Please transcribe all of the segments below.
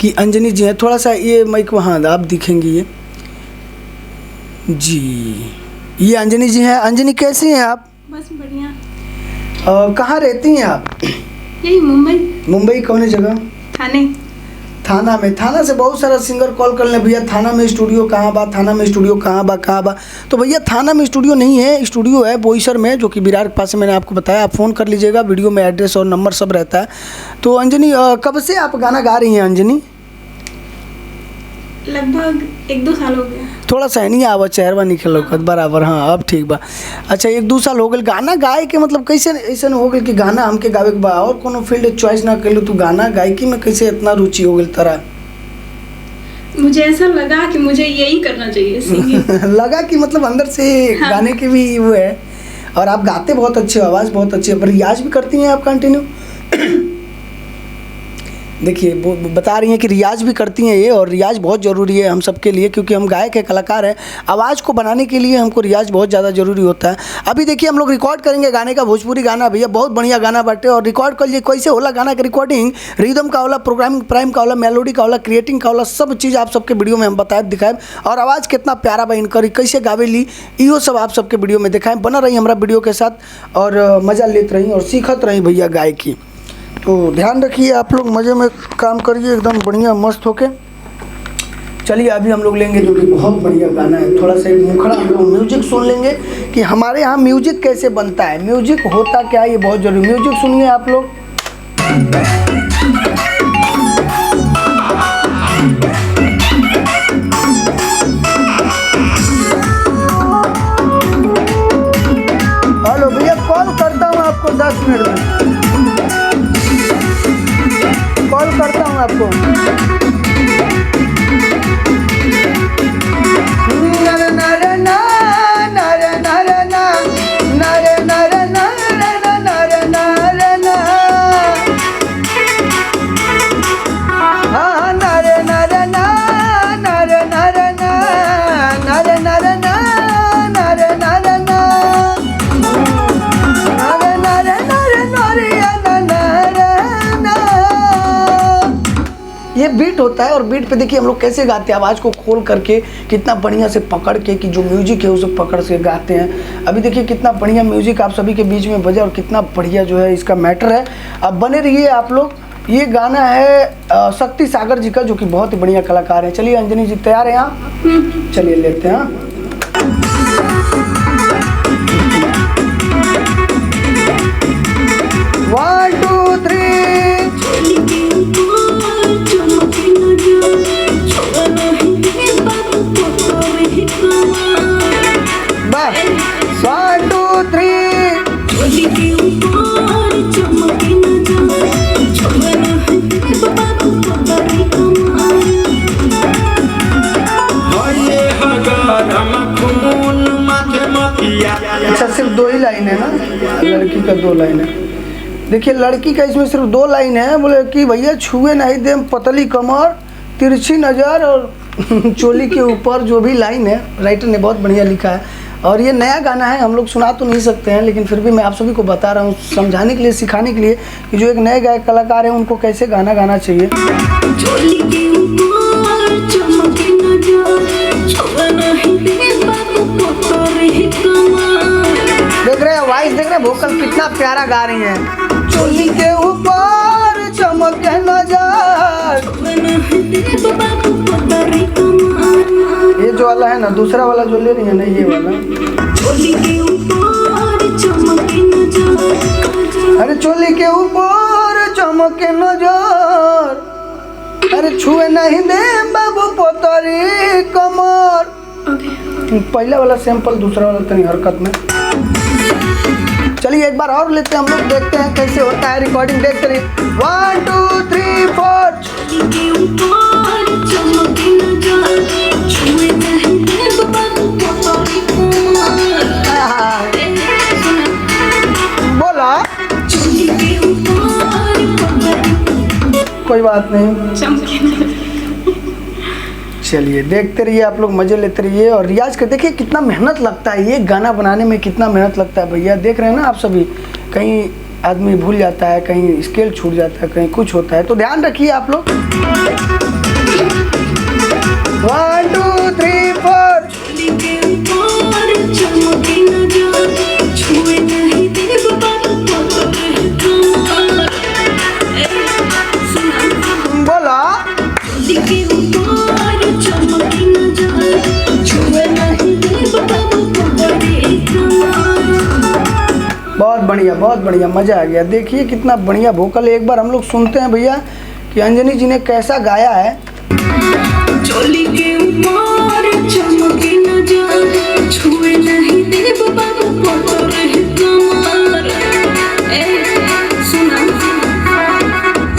कि अंजनी जी हैं। थोड़ा सा ये माइक वहाँ आप दिखेंगी ये जी, ये अंजनी जी हैं। अंजनी कैसी हैं आप? बस बढ़िया। कहाँ रहती हैं आप? यही मुंबई। मुंबई कौन जगह? थाना में। थाना से बहुत सारा सिंगर कॉल कर ले भैया थाना में स्टूडियो कहाँ बा, थाना में स्टूडियो कहाँ बा। तो भैया थाना में स्टूडियो नहीं है, स्टूडियो है बोईसर में, जो कि विरार के पास से। मैंने आपको बताया, आप फ़ोन कर लीजिएगा, वीडियो में एड्रेस और नंबर सब रहता है। तो अंजनी कब से आप गाना गा रही हैं अंजनी? लगभग 1-2 साल हो गया। थोड़ा सा नहीं आवा चेहरवा निकल बराबर। हाँ अब ठीक बा। अच्छा 1-2 साल हो गए गाना गाए के, मतलब कैसे ऐसा हो गया कि गाना हमके गावे के बा और कोनो फील्ड चॉइस ना कर तू गाना गायकी में कैसे इतना रुचि हो गई तरह? मुझे ऐसा लगा कि मुझे यही करना चाहिए, सिंगिंग। लगा कि मतलब अंदर से हाँ। गाने की भी वो है, और आप गाते बहुत अच्छे हो, आवाज़ बहुत अच्छी है। पर रियाज भी करती हैं आप कंटिन्यू? देखिए वो बता रही हैं कि रियाज भी करती हैं ये, और रियाज बहुत ज़रूरी है हम सबके लिए, क्योंकि हम गायक है, कलाकार हैं। आवाज़ को बनाने के लिए हमको रियाज बहुत ज़्यादा ज़रूरी होता है। अभी देखिए हम लोग रिकॉर्ड करेंगे गाने का, भोजपुरी गाना भैया बहुत बढ़िया गाना बाटे, और रिकॉर्ड कर लिए कैसे होला गाना का रिकॉर्डिंग, रिदम का होला, प्रोग्रामिंग प्राइम का होला, मेलोडी का होला, क्रिएटिंग का होला, सब चीज़ आप सबके वीडियो में हम बताए दिखाएं। और आवाज़ कितना प्यारा बा इनकर, कैसे गावे ली, इहो सब आप सबके वीडियो में दिखाएं। बना रही हमारा वीडियो के साथ, और मज़ा लेते रही और सीखत रही भैया गायकी। तो ध्यान रखिए आप लोग, मज़े में काम करिए एकदम बढ़िया मस्त होके। चलिए अभी हम लोग लेंगे जो कि बहुत बढ़िया गाना है, थोड़ा सा एक मुखड़ा हम लोग म्यूजिक सुन लेंगे कि हमारे यहाँ म्यूजिक कैसे बनता है, म्यूजिक होता क्या है, ये बहुत जरूरी। म्यूजिक सुनिए आप लोग। हेलो भैया, कॉल करता हूँ आपको 10 मिनट में, कॉल करता हूँ आपको। नरे नरे ना नरे नरे ना नरे नरे ना नरे नरे ना, हाँ नरे नरे ना नरे नरे ना नरे नरे ना नरे नरे ना नरे नरे नरे नरे नरे ना। ये बीट होता है, और बीट पे देखिए हम लोग कैसे गाते हैं, आवाज़ को खोल करके कितना बढ़िया से पकड़ के, कि जो म्यूजिक है उसे पकड़ से गाते हैं। अभी देखिए कितना बढ़िया म्यूजिक आप सभी के बीच में बजा, और कितना बढ़िया जो है इसका मैटर है। अब बने रहिए आप लोग। ये गाना है शक्ति सागर जी का, जो कि बहुत ही बढ़िया कलाकार है। चलिए अंजनी जी तैयार हैं आप? चलिए लेते हैं। One two three. One two three. अच्छा सिर्फ 2 ही लाइन है ना, लड़की का 2 लाइन है। देखिए लड़की का इसमें सिर्फ 2 लाइन है, बोले कि भैया छुए नहीं दे पतली कमर, तिरछी नज़र, और चोली के ऊपर जो भी लाइन है राइटर ने बहुत बढ़िया लिखा है। और ये नया गाना है, हम लोग सुना तो नहीं सकते हैं, लेकिन फिर भी मैं आप सभी को बता रहा हूँ समझाने के लिए, सिखाने के लिए, कि जो एक नए गायक कलाकार हैं उनको कैसे गाना गाना चाहिए। देख रहे हैं वॉइस, देख रहे हैं वोकल कितना प्यारा गा रही हैं। चोली के ऊपर चमके नजर, ये जो वाला है ना, दूसरा वाला जो ले रही है ना, ये वाला। अरे चोली के ऊपर चमके नजर, अरे छुए नहीं दे बाबू पोतरी कमर। पहला वाला सैंपल, दूसरा वाला तनी हरकत में। चलिए एक बार और लेते हैं हम लोग, देखते हैं कैसे होता है रिकॉर्डिंग। देखते रहिए। 1 2 3 4। बोला कोई बात नहीं। चलिए देखते रहिए आप लोग, मज़े लेते रहिए और रियाज कर। देखिए कितना मेहनत लगता है ये गाना बनाने में, कितना मेहनत लगता है भैया। देख रहे हैं ना आप सभी, कहीं आदमी भूल जाता है, कहीं स्केल छूट जाता है, कहीं कुछ होता है, तो ध्यान रखिए आप लोग। बहुत बढ़िया, मज़ा आ गया। देखिए कितना बढ़िया वोकल है। एक बार हम लोग सुनते हैं भैया कि अंजनी जी ने कैसा गाया है। चोली के ऊपर चमके नजर, छुए नहीं देव बाबू पड़ रहे कमर। सुना,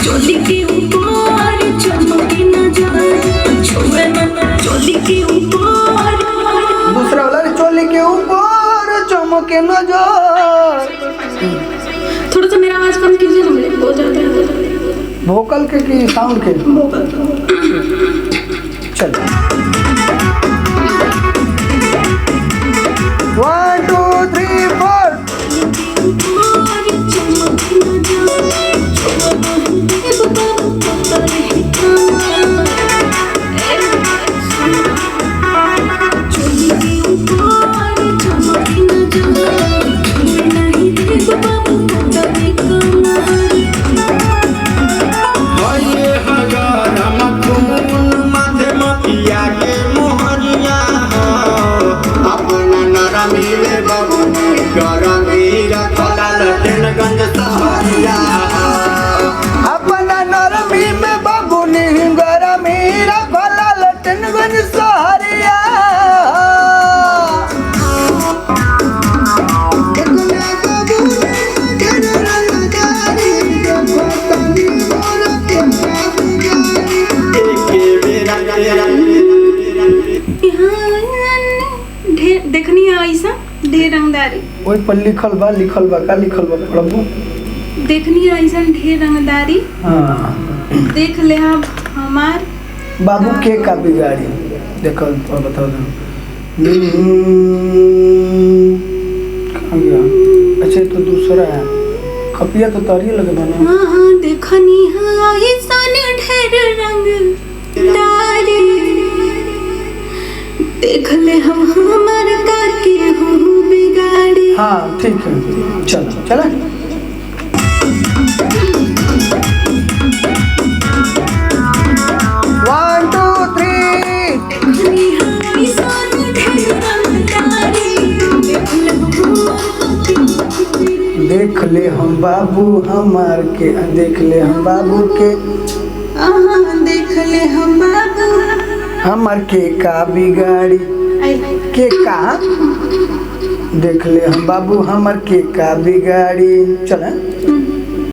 चोली के ऊपर चमके नजर, छुए नहीं चोली के ऊपर। दूसरा वाला, चोली के ऊपर चमके नजर। थोड़ा सा मेरा आवाज कम कीजिए ना, मेरे बहुत ज्यादा है। वोकल के कि साउंड के? वोकल। चलो 1 2 3 4। अपना नरमी में बाबू निगरा मेरा भला लटनगंज सहरिया। देखनी है ऐसा ढेर रंगदारी। वही पर लिखल बा का लिखल बा प्रभु। देखनी है ऐसा ढेर रंगदारी। हाँ, देख ले आप हमार बाबू के का बिगाड़ी। देखो और बताओ कहाँ गया? अच्छा ये तो दूसरा है, खपिया तो तारी लगे बना। हाँ देखनी है ऐसा ढेर रंगदारी। देख ले हम हमार का के हो बिगाड़ी। हाँ ठीक है, चलो चला। देख ले हम बाबू हमार के, देख ले हम बाबू के, देख ले हम बाबू हमार के का बिगाड़ी। के का? देख ले हम बाबू हमार के का बिगाड़ी। चल